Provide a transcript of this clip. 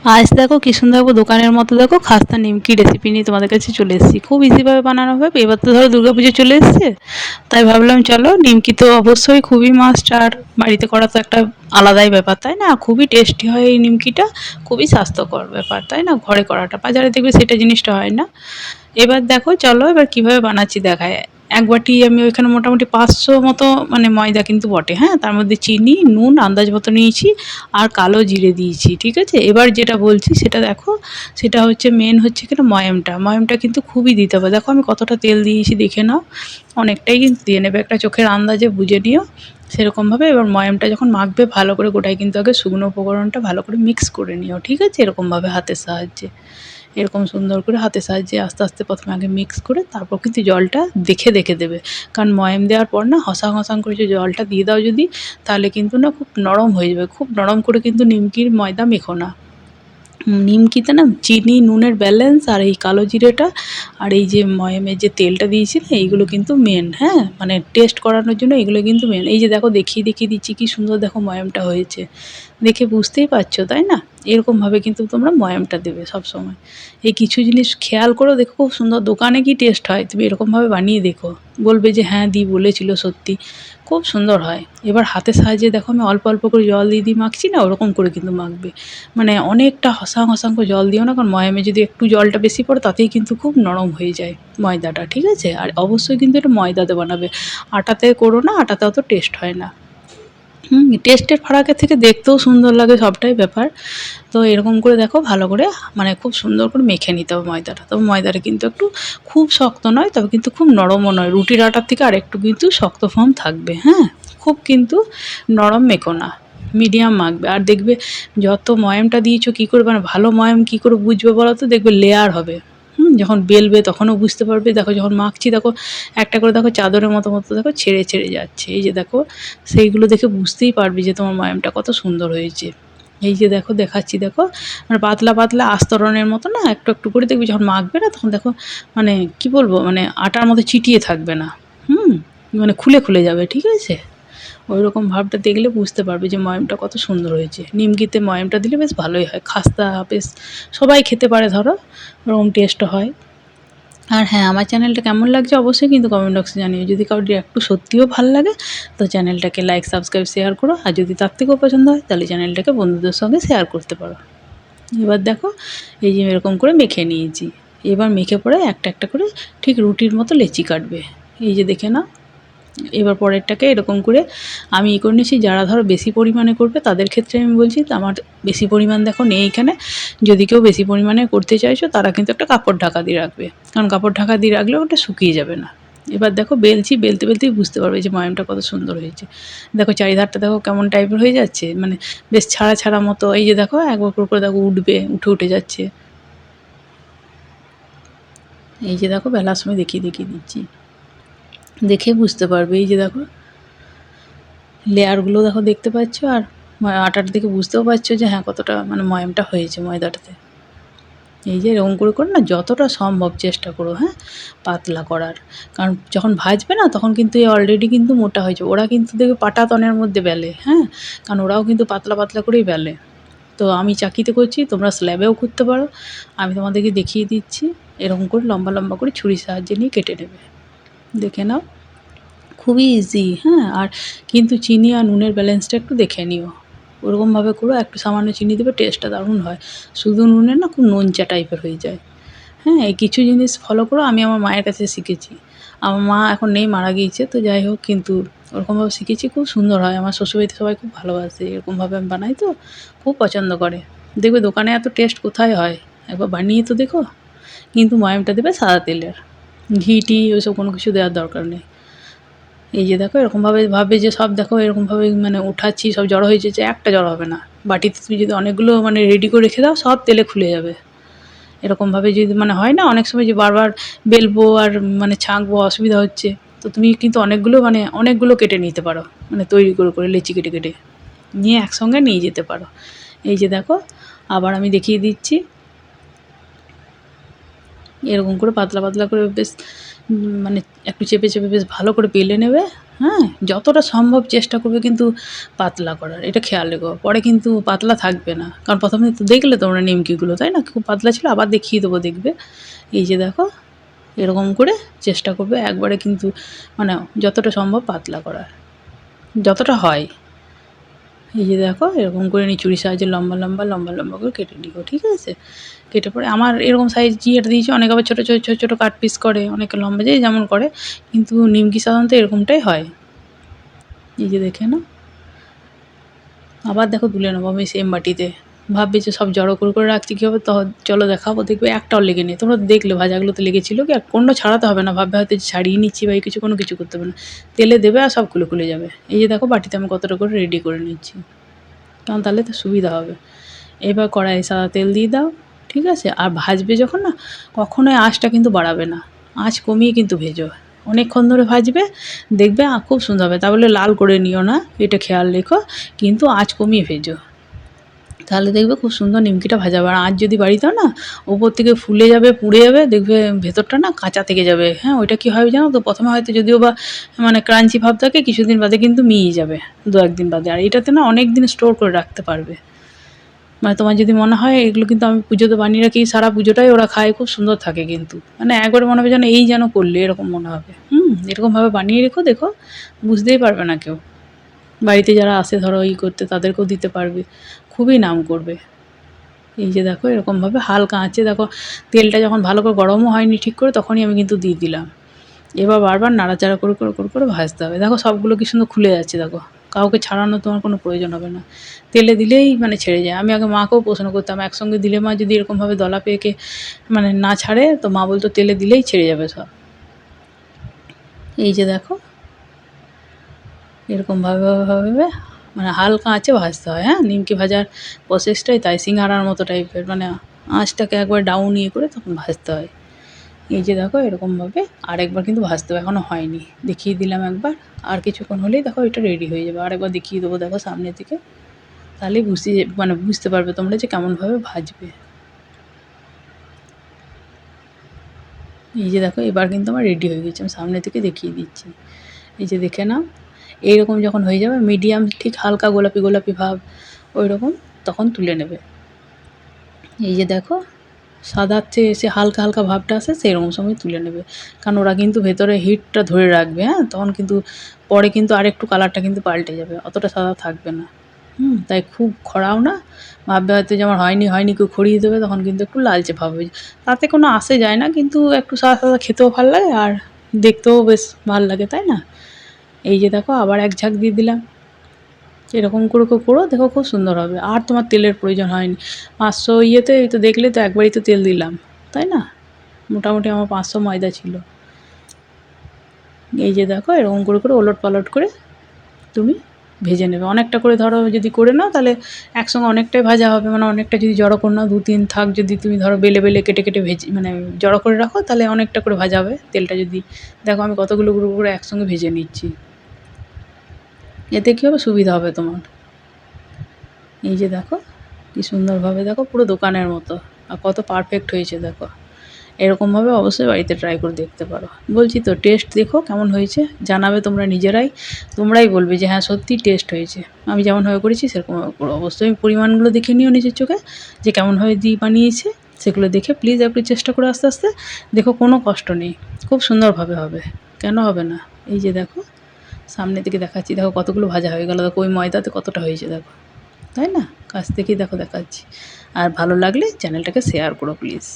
আজ দেখো কি সুন্দর দোকানের মতো দেখো খাস্তা নিমকি রেসিপি নিয়ে তোমাদের কাছে চলে এসেছি। খুব ইজিভাবে বানানো হবে। এবার তো ধরো দুর্গাপুজো চলে এসছে, তাই ভাবলাম চলো নিমকি তো অবশ্যই খুবই মাস্ট, আর বাড়িতে করা তো একটা আলাদাই ব্যাপার, তাই না? খুবই টেস্টি হয় এই নিমকিটা, খুবই স্বাস্থ্যকর ব্যাপার, তাই না? ঘরে করাটা, বাজারে দেখবে সেটা জিনিসটা হয় না। এবার দেখো চলো এবার কিভাবে বানাচ্ছি দেখায়। এক বাটি আমি ওইখানে মোটামুটি 500 মতো মানে ময়দা কিন্তু বটে, হ্যাঁ, তার মধ্যে চিনি নুন আন্দাজ মতো নিয়েছি, আর কালো জিরে দিয়েছি, ঠিক আছে? এবার যেটা বলছি সেটা দেখো, সেটা হচ্ছে মেন হচ্ছে কিনা ময়ামটা। ময়ামটা কিন্তু খুবই দিতে হবে। দেখো আমি কতটা তেল দিয়েছি দেখে নাও, অনেকটাই কিন্তু দিয়ে নেবে, একটা চোখের আন্দাজে বুঝে নিও সেরকমভাবে। এবার ময়ামটা যখন মাখবে ভালো করে, গোটায় কিন্তু আগে শুকনো উপকরণটা ভালো করে মিক্স করে নিও, ঠিক আছে? এরকমভাবে হাতের সাহায্যে, এরকম সুন্দর করে হাতের সাহায্যে আস্তে আস্তে প্রথমে আগে মিক্স করে তারপর কিন্তু জলটা দেখে দেখে দেবে। কারণ ময়াম দেওয়ার পর না হসাং হসাং করে যে জলটা দিয়ে দাও যদি, তাহলে কিন্তু না খুব নরম হয়ে যাবে। খুব নরম করে কিন্তু নিমকির ময়দা মেখো না। নিমকিতে না চিনি নুনের ব্যালেন্স আর এই কালো জিরেটা আর এই যে ময়ামের যে তেলটা দিয়েছি না, এইগুলো কিন্তু মেন, হ্যাঁ, মানে টেস্ট করানোর জন্য এগুলো কিন্তু মেন। এই যে দেখো দেখিয়ে দেখিয়ে দিচ্ছি কি সুন্দর দেখো ময়ামটা হয়েছে, দেখে বুঝতেই পারছো তাই না? এরকমভাবে কিন্তু তোমরা ময়ামটা দেবে সব সময়। এই কিছু জিনিস খেয়াল করো, দেখো খুব সুন্দর দোকানে কি টেস্ট হয়, তুমি এরকমভাবে বানিয়ে দেখো, বলবে যে হ্যাঁ দি বলেছিল সত্যি, খুব সুন্দর হয়। এবার হাতের সাহায্যে দেখো আমি অল্প অল্প করে জল দিয়ে দিয়ে মাখছি না, ওরকম করে কিন্তু মাখবে। মানে অনেকটা হসাং হসাং করে জল দিও না, কারণ ময়ামে যদি একটু জলটা বেশি পড়ে তাতেই কিন্তু খুব নরম হয়ে যায় ময়দাটা, ঠিক আছে? আর অবশ্যই কিন্তু এটা ময়দাতে বানাবে, আটাতে করো না, আটাতে অত টেস্ট হয় না। টেস্টের ফারাকের থেকে দেখতেও সুন্দর লাগে, সবটাই ব্যাপার। তো এরকম করে দেখো ভালো করে মানে খুব সুন্দর করে মেখে নিতে হবে ময়দাটা। তবে ময়দাটা কিন্তু একটু খুব শক্ত নয়, তবে কিন্তু খুব নরমও নয়, রুটির আটার থেকে আরেকটু কিন্তু শক্ত ফর্ম থাকবে, হ্যাঁ। খুব কিন্তু নরম মেখো না, মিডিয়াম মাখবে। আর দেখবে যত ময়ামটা দিয়েছো কী করে, মানে ভালো ময়াম কী করে বুঝবে বলো তো? দেখবে লেয়ার হবে, যখন বেলবে তখনও বুঝতে পারবে। দেখো যখন মাখছি দেখো একটা করে দেখো চাদরের মতো মতো দেখো ছেড়ে ছেড়ে যাচ্ছে, এই যে দেখো সেইগুলো দেখে বুঝতেই পারবি যে তোমার ময়ামটা কত সুন্দর হয়েছে। এই যে দেখো দেখাচ্ছি, দেখো মানে পাতলা পাতলা আস্তরণের মতো না, একটু একটু করে দেখবি যখন মাখবে না তখন দেখো মানে কি বলবো, মানে আটার মতো চিটিয়ে থাকবে না, হুম, মানে খুলে খুলে যাবে, ঠিক আছে? ওই রকম ভাবটা দেখলে বুঝতে পারবে যে ময়ামটা কত সুন্দর হয়েছে। নিমকিতে ময়ামটা দিলে বেশ ভালোই হয়, খাস্তা বেশ সবাই খেতে পারে ধরো, ওরকম টেস্টও হয়। আর হ্যাঁ, আমার চ্যানেলটা কেমন লাগছে অবশ্যই কিন্তু কমেন্ট বক্সে জানিও। যদি কারোর একটু সত্যিও ভাল লাগে তো চ্যানেলটাকে লাইক সাবস্ক্রাইব শেয়ার করো, আর যদি তার থেকেও পছন্দ হয় তাহলে চ্যানেলটাকে বন্ধুদের সঙ্গে শেয়ার করতে পারো। এবার দেখো এই যে এরকম করে মেখে নিয়েছি, এবার মেখে পরে একটা একটা করে ঠিক রুটির মতো লেচি কাটবে, এই যে দেখে নাও। এবার পরেরটাকে এরকম করে আমি করে নিয়েছি। যারা ধরো বেশি পরিমাণে করবে তাদের ক্ষেত্রে আমি বলছি, আমার বেশি পরিমাণ দেখো নেই এখানে। যদি কেউ বেশি পরিমাণে করতে চাইছো তারা কিন্তু একটা কাপড় ঢাকা দিয়ে রাখবে, কারণ কাপড় ঢাকা দিয়ে রাখলে ওটা শুকিয়ে যাবে না। এবার দেখো বেলছি, বেলতে বেলতেই বুঝতে পারবে যে ময়ামটা কত সুন্দর হয়েছে। দেখো চারিধারটা দেখো কেমন টাইপের হয়ে যাচ্ছে, মানে বেশ ছাড়া ছাড়া মতো। এই যে দেখো একবার করে দেখো উঠবে, উঠে উঠে যাচ্ছে। এই যে দেখো বেলার সময় দেখিয়ে দেখিয়ে দিচ্ছি, দেখে বুঝতে পারবে। এই যে দেখো লেয়ারগুলো দেখো দেখতে পাচ্ছ, আর আটাটা দেখে বুঝতেও পারছো যে হ্যাঁ কতটা মানে ময়ামটা হয়েছে ময়দাটাতে। এই যে এরকম করে করে না যতটা সম্ভব চেষ্টা করো, হ্যাঁ, পাতলা করার। কারণ যখন ভাজবে না তখন কিন্তু এই অলরেডি কিন্তু মোটা হয়েছে। ওরা কিন্তু দেখবে পাটাতনের মধ্যে বেলে, হ্যাঁ, কারণ ওরাও কিন্তু পাতলা পাতলা করেই বেলে। তো আমি চাকিতে করছি, তোমরা স্ল্যাবেও করতে পারো। আমি তোমাদেরকে দেখিয়ে দিচ্ছি, এরকম করে লম্বা লম্বা করে ছুরির সাহায্যে নিয়ে কেটে নেবে, দেখে নাও। খুবই ইজি, হ্যাঁ। আর কিন্তু চিনি আর নুনের ব্যালেন্সটা একটু দেখে নিও, ওরকমভাবে করো। একটু সামান্য চিনি দেবে, টেস্টটা দারুণ হয়। শুধু নুনে না খুব নোনচা টাইপের হয়ে যায়। হ্যাঁ, এই কিছু জিনিস ফলো করো, আমি আমার মায়ের কাছে শিখেছি। আমার মা এখন নেই, মারা গিয়েছে, তো যাই হোক কিন্তু ওরকমভাবে শিখেছি, খুব সুন্দর হয়। আমার শ্বশুরবাড়িতে সবাই খুব ভালোবাসে, এরকমভাবে আমি বানাই তো খুব পছন্দ করে। দেখবে দোকানে এত টেস্ট কোথায় হয়, একবার বানিয়ে তো দেখো। কিন্তু ময়ামটা দেবে সাদা তেলের, ঘি টি ওইসব কোনো কিছু দেওয়ার দরকার নেই। এই যে দেখো এরকমভাবে ভাববে যে সব দেখো এরকমভাবে মানে উঠাচ্ছি, সব জড়ো হয়ে যাচ্ছে, একটা জড়ো হবে না। বাটিতে তুমি যদি অনেকগুলো মানে রেডি করে রেখে দাও সব তেলে খুলে যাবে। এরকমভাবে যদি মানে হয় না অনেক সময় যে বারবার বেলবো আর মানে ছাঁকবো অসুবিধা হচ্ছে, তো তুমি কিন্তু অনেকগুলো মানে অনেকগুলো কেটে নিতে পারো, মানে তৈরি করে করে লেচি কেটে কেটে নিয়ে একসঙ্গে নিয়ে যেতে পারো। এই যে দেখো আবার আমি দেখিয়ে দিচ্ছি, এরকম করে পাতলা পাতলা করে বেশ মানে একটু চেপে চেপে বেশ ভালো করে বেলে নেবে। হ্যাঁ, যতটা সম্ভব চেষ্টা করবে কিন্তু পাতলা করার, এটা খেয়াল রেখো। পরে কিন্তু পাতলা থাকবে না, কারণ প্রথমে তো দেখলে তোমরা নিমকিগুলো, তাই না, খুব পাতলা ছিল। আবার দেখিয়ে দেবো, দেখবে। এই যে দেখো, এরকম করে চেষ্টা করবে একবারে কিন্তু মানে যতটা সম্ভব পাতলা করার, যতটা হয়। এই যে দেখো, এরকম করে ছুরির সাহায্যে লম্বা লম্বা লম্বা লম্বা করে কেটে নিও, ঠিক আছে। কেটে পরে আমার এরকম সাইজ যেটা দিয়েছি, অনেকে আবার ছোটো ছোটো ছোটো ছোটো কাট পিস করে, অনেকে লম্বা যে যেমন করে, কিন্তু নিমকি সাধারণত এরকমটাই হয়। এই যে দেখে নাও। আবার দেখো তুলে নেবো আমি সেম বাটিতে। ভাববে যে সব জড়ো করে রাখছি কী হবে, তো চলো দেখাবো, দেখবে একটাও লেগে নেই। তোমরা দেখলে ভাজাগুলোতে লেগেছিলো কি, আর কোনো ছাড়াতে হবে না। ভাববে হয়তো ছাড়িয়ে নিচ্ছি বা কিছু, কোনো কিছু করতে হবে না। তেলে দেবে আর সব খুলে যাবে। এই যে দেখো বাটিতে আমি কতটা করে রেডি করে নিচ্ছি, কারণ তাহলে তো সুবিধা হবে। এবার কড়াইয়ে সাদা তেল দিয়ে দাও, ঠিক আছে। আর ভাজবে যখন না, কখনোই আঁচটা কিন্তু বাড়াবে না, আঁচ কমিয়ে কিন্তু ভেজো। অনেকক্ষণ ধরে ভাজবে, দেখবে খুব সুন্দর হবে। তা বলে লাল করে নিও না, এটা খেয়াল রেখো, কিন্তু আঁচ কমিয়ে ভেজো, তাহলে দেখবে খুব সুন্দর নিমকিটা ভাজা হবে। আর আঁচ যদি বাড়িয়ে দাও না, ওপর থেকে ফুলে যাবে, পুড়ে যাবে, দেখবে ভেতরটা না কাঁচা থেকে যাবে। হ্যাঁ, ওইটা কী হবে জানো তো, প্রথমে হয়তো যদিও বা মানে ক্রাঞ্চি ভাব থাকে, কিছুদিন বাদে কিন্তু মিয়ে যাবে, 2-1 দিন বাদে। আর এটাতে না অনেক দিন স্টোর করে রাখতে পারবে। মানে তোমার যদি মনে হয় এগুলো কিন্তু আমি পুজোতে বানিয়ে রাখি, সারা পুজোটাই ওরা খায়, খুব সুন্দর থাকে কিন্তু। মানে একবারে মনে হবে যেন এই যেন করলে, এরকম মনে হবে। এরকমভাবে বানিয়ে রেখো, দেখো বুঝতেই পারবে না কেউ। বাড়িতে যারা আসে ধরো করতে, তাদেরকেও দিতে পারবে, খুবই নাম করবে। এই যে দেখো, এরকমভাবে হালকা আঁচে দেখো, তেলটা যখন ভালো করে গরমও হয়নি ঠিক করে, তখনই আমি কিন্তু দিয়ে দিলাম। এবার বারবার নাড়াচাড়া করে ভাজতে হবে। দেখো সবগুলো কি সুন্দর খুলে যাচ্ছে, দেখো কাউকে ছাড়ানোর তোমার কোনো প্রয়োজন হবে না। তেলে দিলেই মানে ছেড়ে যায়। আমি আগে মাকেও প্রশ্ন করতাম, একসঙ্গে দিলে মা যদি এরকমভাবে দলা পেকে মানে না ছাড়ে, তো মা বলতো তেলে দিলেই ছেড়ে যাবে সব। এই যে দেখো, এরকমভাবে মানে হালকা আঁচে ভাজতে হয়। হ্যাঁ, নিমকি ভাজার প্রসেসটাই তাই, সিঙ্গারার মতো টাইপের, মানে আঁচটাকে একবার ডাউন করে তখন ভাজতে হয়। এই যে দেখো, এরকমভাবে আরেকবার কিন্তু ভাজতে হবে, এখনও হয়নি, দেখিয়ে দিলাম একবার। আর কিছুক্ষণ হলেই দেখো এটা রেডি হয়ে যাবে। আরেকবার দেখিয়ে দেবো, দেখো সামনে থেকে, তাহলেই বুঝতে পারবে তোমরা যে কেমনভাবে ভাজবে। এই যে দেখো, এবার কিন্তু আমার রেডি হয়ে গেছে, আমি সামনে থেকে দেখিয়ে দিচ্ছি। এই যে দেখে নাও, এইরকম যখন হয়ে যাবে, মিডিয়াম ঠিক হালকা গোলাপি গোলাপি ভাব ওই রকম, তখন তুলে নেবে। এই যে দেখো, সাদার চেয়ে এসে হালকা হালকা ভাবটা আসে, সেরকম সময় তুলে নেবে, কারণ ওরা কিন্তু ভেতরে হিটটা ধরে রাখবে। হ্যাঁ, তখন কিন্তু পরে কিন্তু আরেকটু কালারটা কিন্তু পাল্টে যাবে, অতটা সাদা থাকবে না। তাই খুব খরাও না, ভাববে হয়তো যে আমার হয়নি কেউ খড়িয়ে দেবে, তখন কিন্তু একটু লালচে ভাব হয়ে যায়। তাতে কোনো আসে যায় না, কিন্তু একটু সাদা সাদা খেতেও ভালো লাগে, আর দেখতেও বেশ ভালো লাগে, তাই না। এই যে দেখো, আবার এক ঝাঁক দিয়ে দিলাম। এরকম করে করো, দেখো খুব সুন্দর হবে। আর তোমার তেলের প্রয়োজন হয়নি। 500 ইয়েতে এই তো দেখলে তো, একবারই তো তেল দিলাম, তাই না। মোটামুটি আমার 500 ময়দা ছিল। এই যে দেখো, এরকম করে ওলট পালট করে তুমি ভেজে নেবে। অনেকটা করে ধরো যদি করে নাও, তাহলে একসঙ্গে অনেকটাই ভাজা হবে। মানে অনেকটা যদি জড়ো করে নাও, 2-3 থাক যদি তুমি ধরো বেলে কেটে ভেজে মানে জড়ো করে রাখো, তাহলে অনেকটা করে ভাজা হবে তেলটা যদি। দেখো আমি কতগুলো গুঁড়ো করে একসঙ্গে ভেজে নিচ্ছি, এতে কী হবে, সুবিধা হবে তোমার। এই যে দেখো, কী সুন্দরভাবে, দেখো পুরো দোকানের মতো, আর কত পারফেক্ট হয়েছে দেখো। এরকমভাবে অবশ্যই বাড়িতে ট্রাই করে দেখতে পারো। বলছি তো, টেস্ট দেখো কেমন হয়েছে, জানাবে তোমরা তোমরাই বলবে যে হ্যাঁ সত্যি টেস্ট হয়েছে। আমি যেমনভাবে করেছি সেরকমভাবে করো। অবশ্যই পরিমাণগুলো দেখে নিও নিজের চোখে, যে কেমনভাবে বানিয়েছে, সেগুলো দেখে প্লিজ একটু চেষ্টা করো আস্তে আস্তে। দেখো কোনো কষ্ট নেই, খুব সুন্দরভাবে হবে, কেন হবে না। এই যে দেখো, সামনে থেকে দেখাচ্ছি, দেখো কতগুলো ভাজা হয়ে গেল, দেখো ওই ময়দাতে কতটা হয়েছে দেখো, তাই না। কাছ থেকেই দেখো দেখাচ্ছি। আর ভালো লাগলে চ্যানেলটাকে শেয়ার করো প্লিজ।